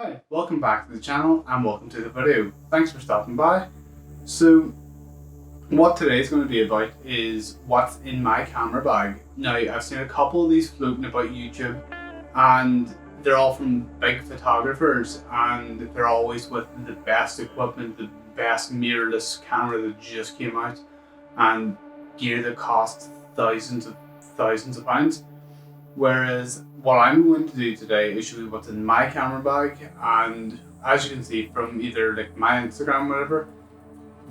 Hi, welcome back to the channel and welcome to the video. Thanks for stopping by. So what today is going to be about is what's in my camera bag. Now I've seen a couple of these floating about YouTube and they're all from big photographers and they're always with the best equipment, the best mirrorless camera that just came out and gear that costs thousands of pounds. Whereas what I'm going to do today is show you what's in my camera bag, and as you can see from either like my Instagram or whatever,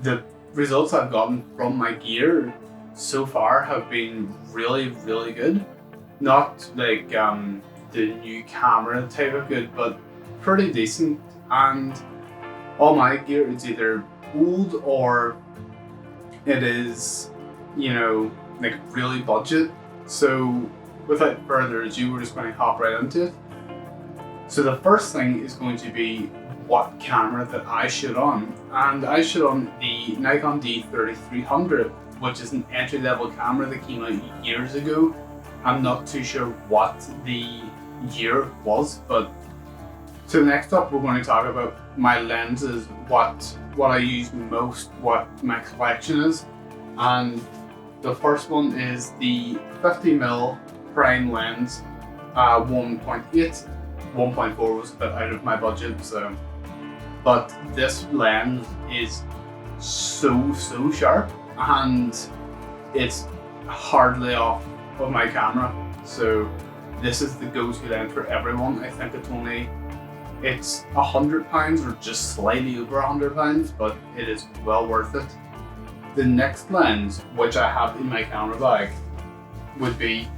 the results I've gotten from my gear so far have been really good. Not like the new camera type of good, but pretty decent. And all my gear is either old or it is, you know, like really budget. So without further ado, we're just going to hop right into it. So the first thing is going to be what camera that I shoot on. And I shoot on the Nikon D3300, which is an entry-level camera that came out years ago. I'm not too sure what the year was, but so next up we're going to talk about my lenses, what I use most, what my collection is. And the first one is the 50mm prime lens, 1.8. 1.4 was a bit out of my budget, so. But this lens is so sharp and it's hardly off of my camera. So this is the go-to lens for everyone. I think it's £100 or just slightly over £100, but it is well worth it. The next lens, which I have in my camera bag, would be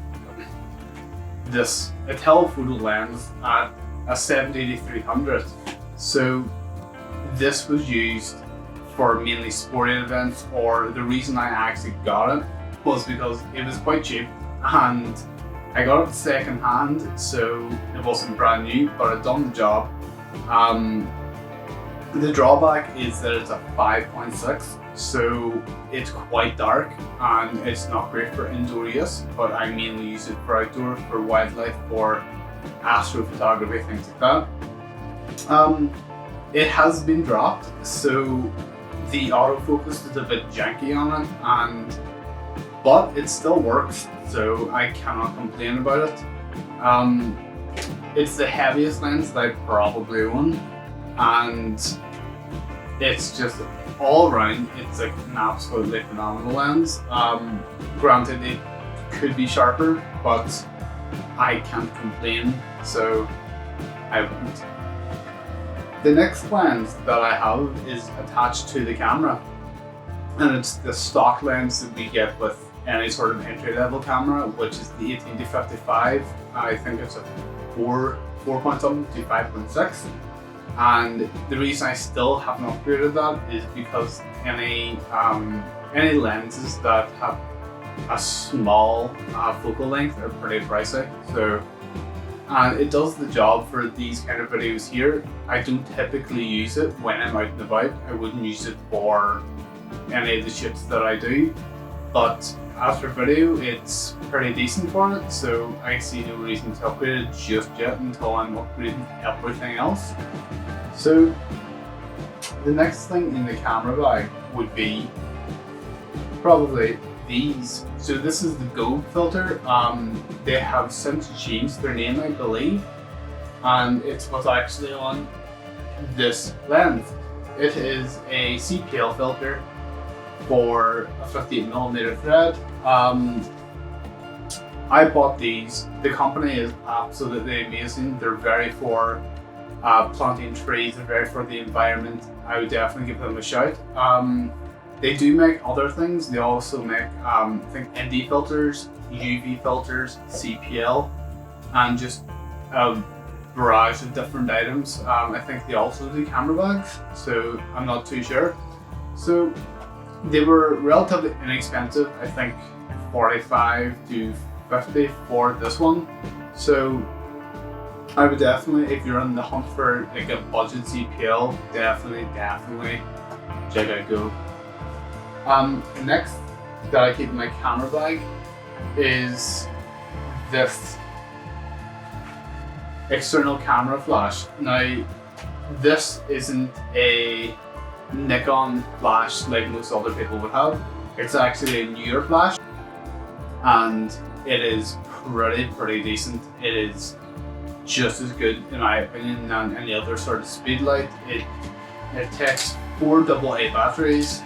a telephoto lens at a 70-300. So this was used for mainly sporting events, or the reason I actually got it was because it was quite cheap and I got it second hand, so it wasn't brand new, but it done the job. The drawback is that it's a 5.6, so it's quite dark and it's not great for indoor use, but I mainly use it for outdoor, for wildlife, for astrophotography, things like that. It has been dropped, so the autofocus is a bit janky on it, but it still works, so I cannot complain about it. It's the heaviest lens that I probably own, and it's just all around, it's like an absolutely phenomenal lens. Granted, it could be sharper, but I can't complain, so I won't. The next lens that I have is attached to the camera, and it's the stock lens that we get with any sort of entry-level camera, which is the 18-55. I think it's a 4 point something to 5.6. And the reason I still haven't upgraded that is because any lenses that have a small focal length are pretty pricey. So, and it does the job for these kind of videos here. I don't typically use it when I'm out and about. I wouldn't use it for any of the shoots that I do. But as for video, it's pretty decent for it, so I see no reason to upgrade it just yet until I'm upgrading everything else. So the next thing in the camera bag would be probably these. So this is the Go filter. They have since changed their name, I believe, and it's what's actually on this lens. It is a CPL filter for a 58mm thread. I bought these. The company is absolutely amazing. They're very for planting trees, they're very for the environment. I would definitely give them a shout. They do make other things. They also make I think ND filters, UV filters, CPL, and just a barrage of different items. I think they also do camera bags, so I'm not too sure. So they were relatively inexpensive, I think 45 to 50 for this one. So I would definitely, if you're on the hunt for like a budget CPL, definitely check out Go. Next that I keep in my camera bag is this external camera flash. Now this isn't a Nikon flash like most other people would have. It's actually a newer flash, and it is pretty decent. It is just as good in my opinion than any other sort of speed light. It takes 4 AA batteries,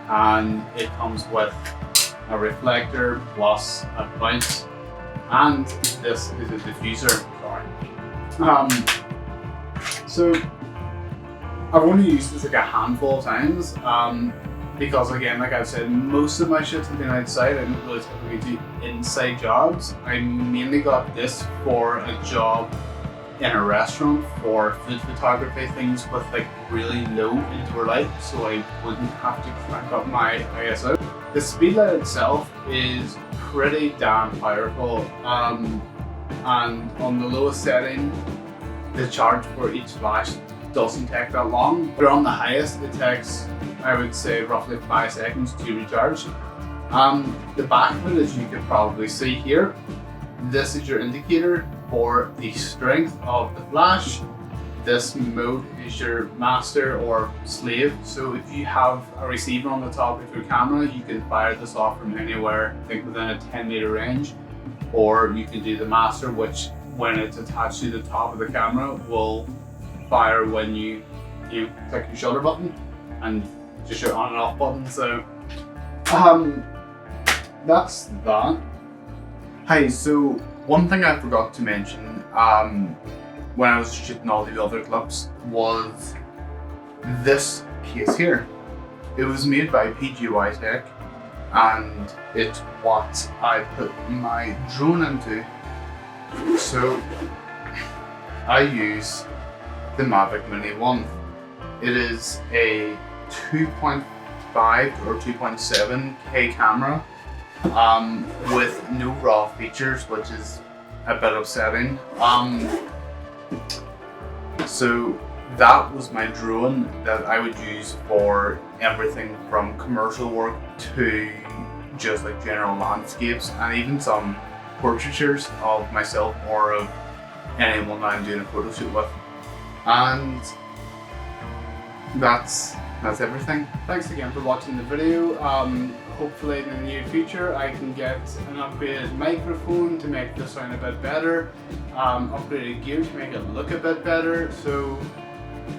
and it comes with a reflector plus a bounce, and this is a diffuser. So I've only used this like a handful of times, because again, like I've said, most of my shits have been outside. I don't really typically do inside jobs. I mainly got this for a job in a restaurant for food photography, things with like really low indoor light, so I wouldn't have to crank up my ISO. The speedlight itself is pretty damn powerful, and on the lowest setting, the charge for each flash doesn't take that long. But on the highest, it takes, I would say, roughly 5 seconds to recharge. The back of it, as you can probably see here, this is your indicator for the strength of the flash. This mode is your master or slave. So if you have a receiver on the top of your camera, you can fire this off from anywhere, I think within a 10-meter range. Or you can do the master, which when it's attached to the top of the camera will fire when you click your shutter button, and just your on and off button. So that's that. Hey, so one thing I forgot to mention when I was shooting all the other clips was this case here. It was made by PGY Tech, and it's what I put my drone into. So I use the Mavic Mini 1. It is a 2.5 or 2.7K camera with no raw features, which is a bit upsetting. So that was my drone that I would use for everything from commercial work to just like general landscapes, and even some portraitures of myself or of anyone that I'm doing a photo shoot with. And that's everything. Thanks again for watching the video. Hopefully in the near future I can get an upgraded microphone to make the sound a bit better, upgraded gear to make it look a bit better. So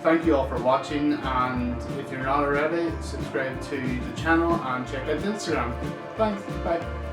thank you all for watching, and if you're not already, subscribe to the channel and check out the Instagram. Thanks, bye.